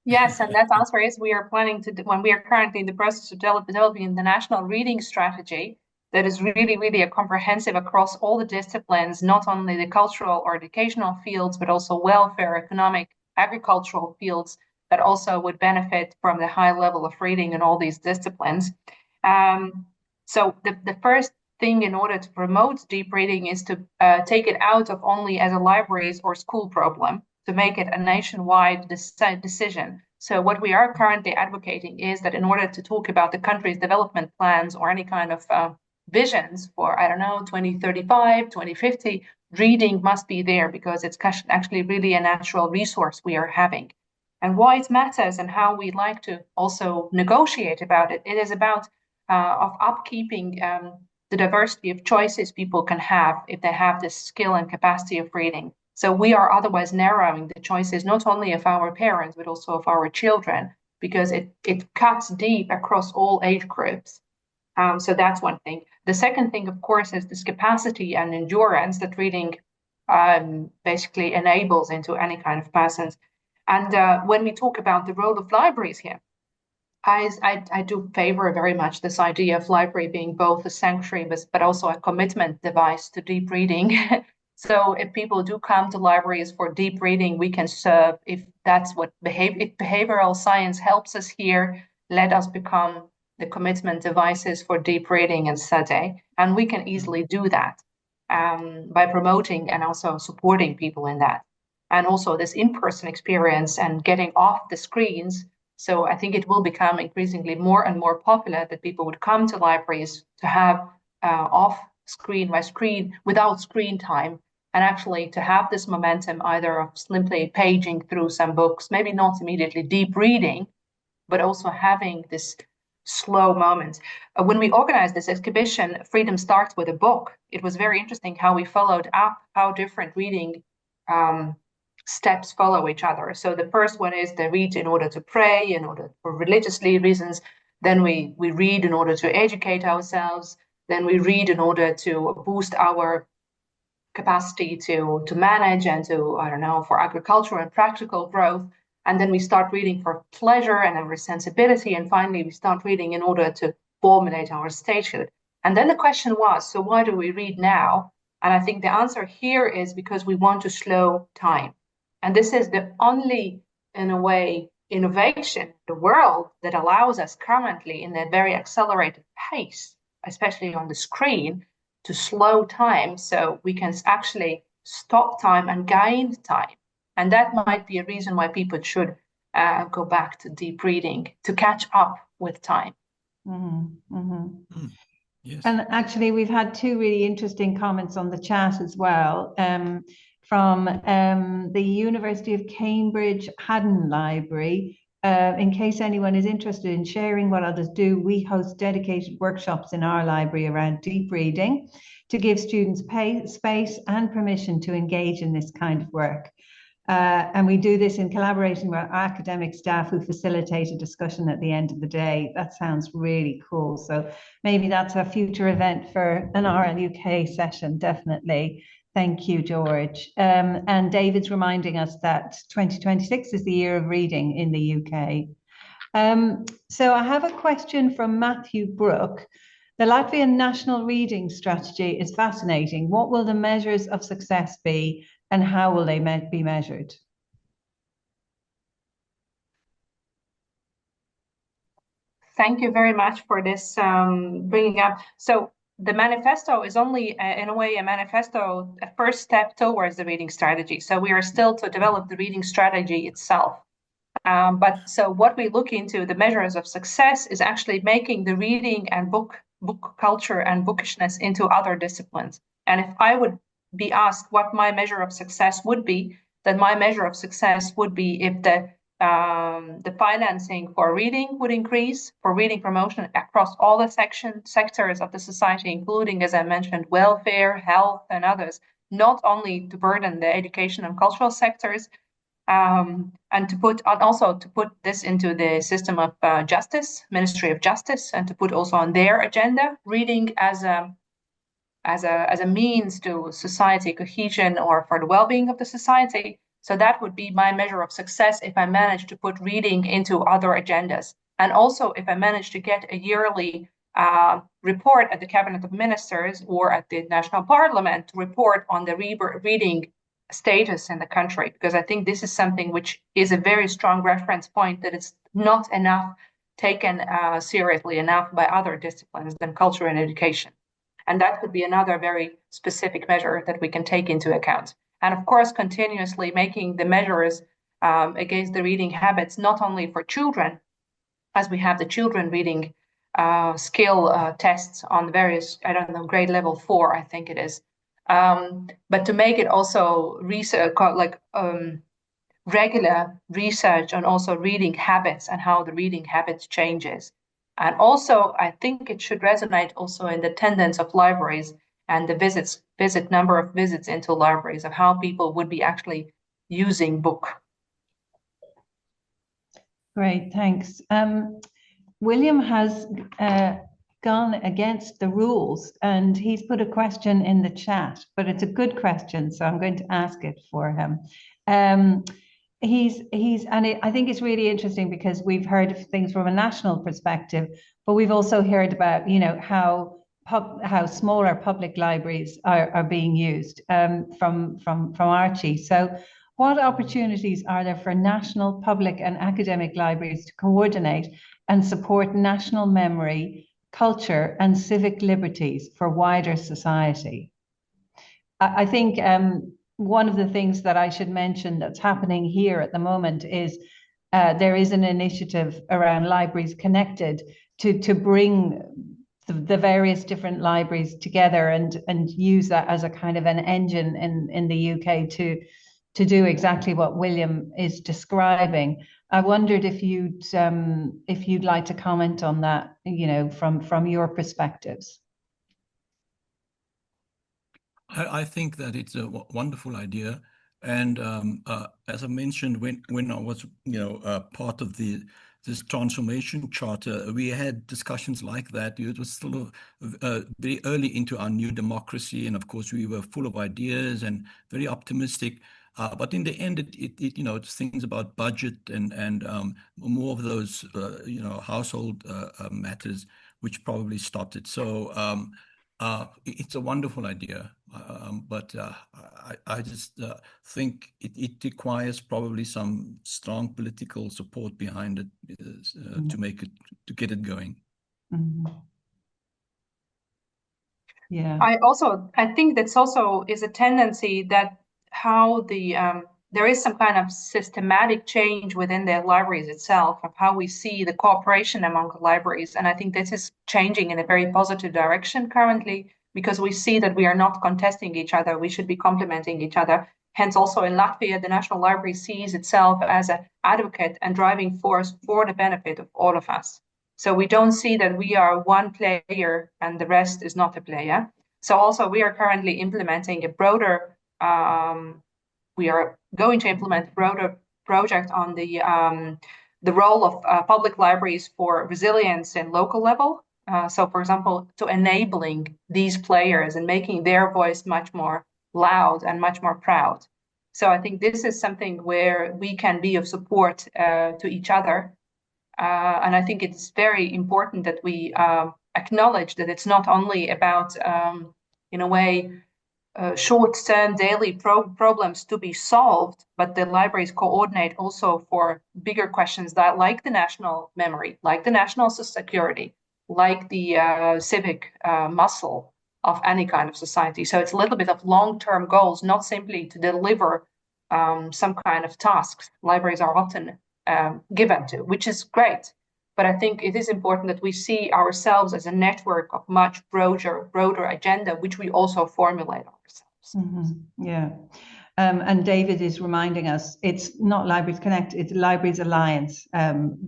Yes, and that answer is we are planning to, when we are currently in the process of developing the national reading strategy that is really, really a comprehensive across all the disciplines, not only the cultural or educational fields, but also welfare, economic, agricultural fields that also would benefit from the high level of reading in all these disciplines. So the first thing in order to promote deep reading is to take it out of only as a libraries or school problem, to make it a nationwide decision. So what we are currently advocating is that in order to talk about the country's development plans or any kind of visions for, 2035, 2050, reading must be there, because it's actually really a natural resource we are having. And why it matters and how we like to also negotiate about it, it is about of upkeeping the diversity of choices people can have if they have this skill and capacity of reading. So we are otherwise narrowing the choices, not only of our parents, but also of our children, because it cuts deep across all age groups. So that's one thing. The second thing, of course, is this capacity and endurance that reading basically enables into any kind of persons. And when we talk about the role of libraries here, I do favor very much this idea of library being both a sanctuary, but also a commitment device to deep reading. So if people do come to libraries for deep reading, we can serve. If that's what if behavioral science helps us here, let us become the commitment devices for deep reading and study. And we can easily do that by promoting and also supporting people in that. And also this in-person experience and getting off the screens. So I think it will become increasingly more and more popular that people would come to libraries to have off screen by screen, without screen time, and actually to have this momentum either of simply paging through some books, maybe not immediately deep reading, but also having this slow moment. When we organized this exhibition, Freedom Starts with a Book, it was very interesting how we followed up how different reading steps follow each other. So the first one is they read in order to pray, in order for religiously reasons. Then we read in order to educate ourselves. Then we read in order to boost our capacity to manage and to, for agriculture and practical growth. And then we start reading for pleasure and our sensibility. And finally, we start reading in order to formulate our statehood. And then the question was, so why do we read now? And I think the answer here is because we want to slow time. And this is the only, in a way, innovation in the world that allows us currently in a very accelerated pace, especially on the screen, to slow time so we can actually stop time and gain time. And that might be a reason why people should go back to deep reading, to catch up with time. Mm-hmm. Mm-hmm. Yes. And actually, we've had two really interesting comments on the chat as well. From the University of Cambridge Haddon Library. In case anyone is interested in sharing what others do, we host dedicated workshops in our library around deep reading to give students space and permission to engage in this kind of work. And we do this in collaboration with our academic staff who facilitate a discussion at the end of the day. That sounds really cool. So maybe that's a future event for an RLUK session, definitely. Thank you, George. And David's reminding us that 2026 is the year of reading in the UK. So I have a question from Matthew Brook. The Latvian National Reading Strategy is fascinating. What will the measures of success be and how will they be measured? Thank you very much for this bringing up. So the manifesto is only, in a way, a manifesto, a first step towards the reading strategy. So we are still to develop the reading strategy itself. But so what we look into, the measures of success, is actually making the reading and book book culture and bookishness into other disciplines. And if I would be asked what my measure of success would be, then my measure of success would be if the financing for reading would increase, for reading promotion across all the sectors of the society, including, as I mentioned, welfare, health, and others, not only to burden the education and cultural sectors, and also to put this into the system of justice, Ministry of Justice, and to put also on their agenda reading as a means to society cohesion or for the well-being of the society. So that would be my measure of success if I manage to put reading into other agendas. And also if I manage to get a yearly report at the Cabinet of Ministers or at the National Parliament to report on the reading status in the country, because I think this is something which is a very strong reference point, that it's not enough taken seriously enough by other disciplines than culture and education. And that could be another very specific measure that we can take into account. And of course, continuously making the measures against the reading habits, not only for children, as we have the children reading skill tests on various, I don't know, grade level 4, I think it is, but to make it also research, regular research on also reading habits and how the reading habits changes. And also, I think it should resonate also in the attendance of libraries and the number of visits into libraries, of how people would be actually using book. Great, thanks. William has gone against the rules and he's put a question in the chat, but it's a good question, so I'm going to ask it for him. I think it's really interesting because we've heard of things from a national perspective, but we've also heard about, how smaller public libraries are being used from Archie. So what opportunities are there for national public and academic libraries to coordinate and support national memory, culture, and civic liberties for wider society? I think one of the things that I should mention that's happening here at the moment is there is an initiative around Libraries Connected to bring the various different libraries together and use that as a kind of an engine in the UK to do exactly what William is describing. I wondered if you'd like to comment on that, from your perspectives. I think that it's a wonderful idea, and as I mentioned, when I was part of this transformation charter, we had discussions like that. It was still very early into our new democracy, and of course we were full of ideas and very optimistic. But in the end, it's things about budget and more of those household matters which probably stopped it. So it's a wonderful idea, but I just think it requires probably some strong political support behind it to get it going. Mm-hmm. Yeah. I think that's also is a tendency that how there is some kind of systematic change within the libraries itself of how we see the cooperation among libraries. And I think this is changing in a very positive direction currently, because we see that we are not contesting each other. We should be complementing each other. Hence also in Latvia, the National Library sees itself as an advocate and driving force for the benefit of all of us. So we don't see that we are one player and the rest is not a player. So also we are currently implementing a broader we are going to implement a broader project on the role of public libraries for resilience in local level. So, for example, to enabling these players and making their voice much more loud and much more proud. So I think this is something where we can be of support to each other. And I think it's very important that we acknowledge that it's not only about, in a way, short-term daily problems to be solved, but the libraries coordinate also for bigger questions that, like the national memory, like the national security, like the civic muscle of any kind of society. So it's a little bit of long-term goals, not simply to deliver some kind of tasks libraries are often given to, which is great. But I think it is important that we see ourselves as a network of much broader agenda, which we also formulate ourselves. Mm-hmm. Yeah. And David is reminding us, it's not Libraries Connect, it's Libraries Alliance,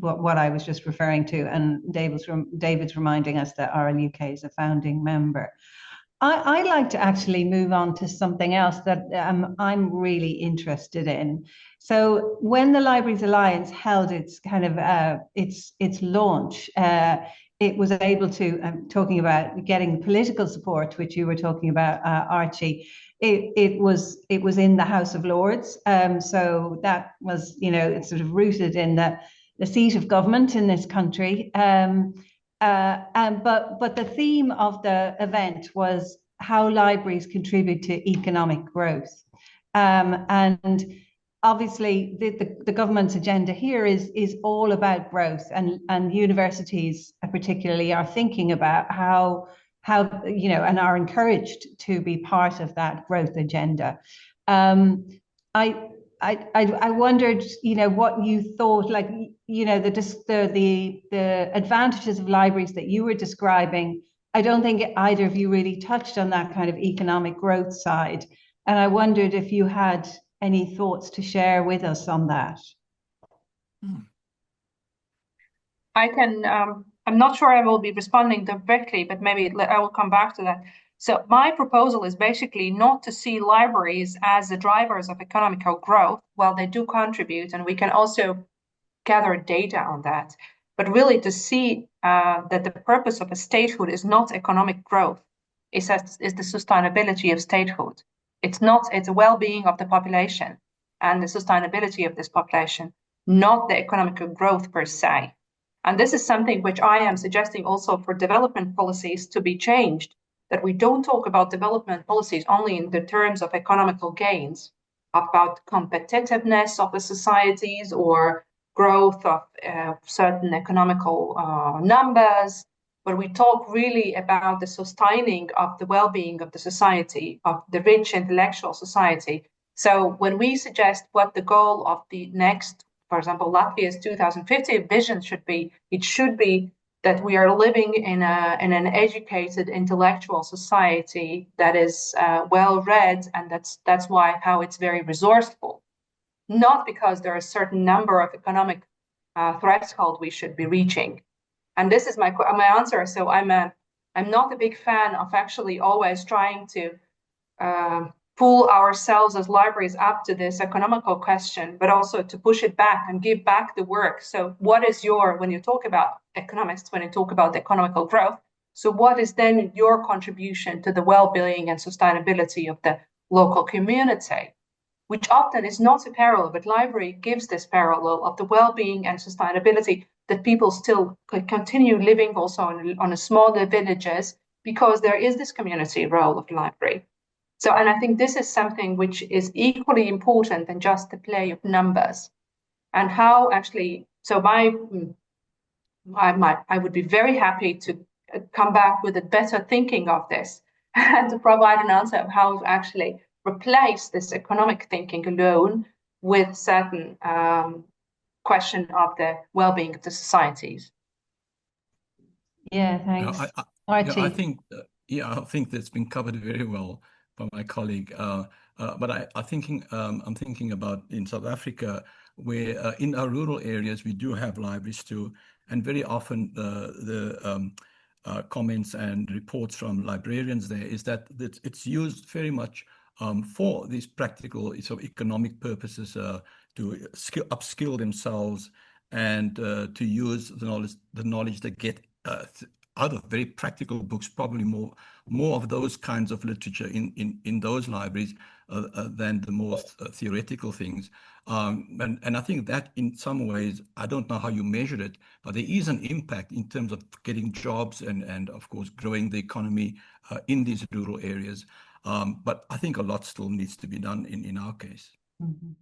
what I was just referring to. And David's reminding us that RLUK is a founding member. I'd like to actually move on to something else that I'm really interested in. So when the Libraries Alliance held its kind of its launch, it was able to, talking about getting political support, which you were talking about, Archie. It was in the House of Lords, so that was, you know, it's sort of rooted in the seat of government in this country. But the theme of the event was how libraries contribute to economic growth, and obviously the government's agenda here is all about growth, and universities particularly are thinking about how you know, and are encouraged to be part of that growth agenda. I wondered, you know, what you thought, like, you know, the advantages of libraries that you were describing. I don't think either of you really touched on that kind of economic growth side, and I wondered if you had any thoughts to share with us on that. I can. I'm not sure I will be responding directly, but maybe I will come back to that. So my proposal is basically not to see libraries as the drivers of economical growth. Well, they do contribute, and we can also gather data on that, but really to see that the purpose of a statehood is not economic growth, is the sustainability of statehood. It's the well-being of the population and the sustainability of this population, not the economic growth per se. And this is something which I am suggesting also for development policies to be changed, that we don't talk about development policies only in the terms of economical gains, about competitiveness of the societies or growth of certain economical numbers, but we talk really about the sustaining of the well-being of the society, of the rich intellectual society. So when we suggest what the goal of the next, for example, Latvia's 2050 vision should be, it should be that we are living in an educated intellectual society that is well-read, and that's why how it's very resourceful. Not because there are a certain number of economic threshold we should be reaching. And this is my answer. So I'm not a big fan of actually always trying to pull ourselves as libraries up to this economical question, but also to push it back and give back the work. So what is when you talk about economists, when you talk about economical growth, so what is then your contribution to the well-being and sustainability of the local community? Which often is not a parallel, but library gives this parallel of the well-being and sustainability, that people still could continue living also on a smaller villages, because there is this community role of library. So, and I think this is something which is equally important than just the play of numbers. And how actually, so I would be very happy to come back with a better thinking of this and to provide an answer of how to actually replace this economic thinking alone with certain question of the well-being of the societies. Yeah, thanks. Archie. I think that's been covered very well by my colleague. But I'm thinking about in South Africa, where in our rural areas we do have libraries too, and very often the comments and reports from librarians there is that it's used very much for these practical sort of economic purposes, to upskill themselves and to use the knowledge they get out of very practical books, probably more of those kinds of literature in those libraries than the more theoretical things. And I think that in some ways, I don't know how you measure it, but there is an impact in terms of getting jobs and of course, growing the economy in these rural areas. But I think a lot still needs to be done in our case. Mm-hmm.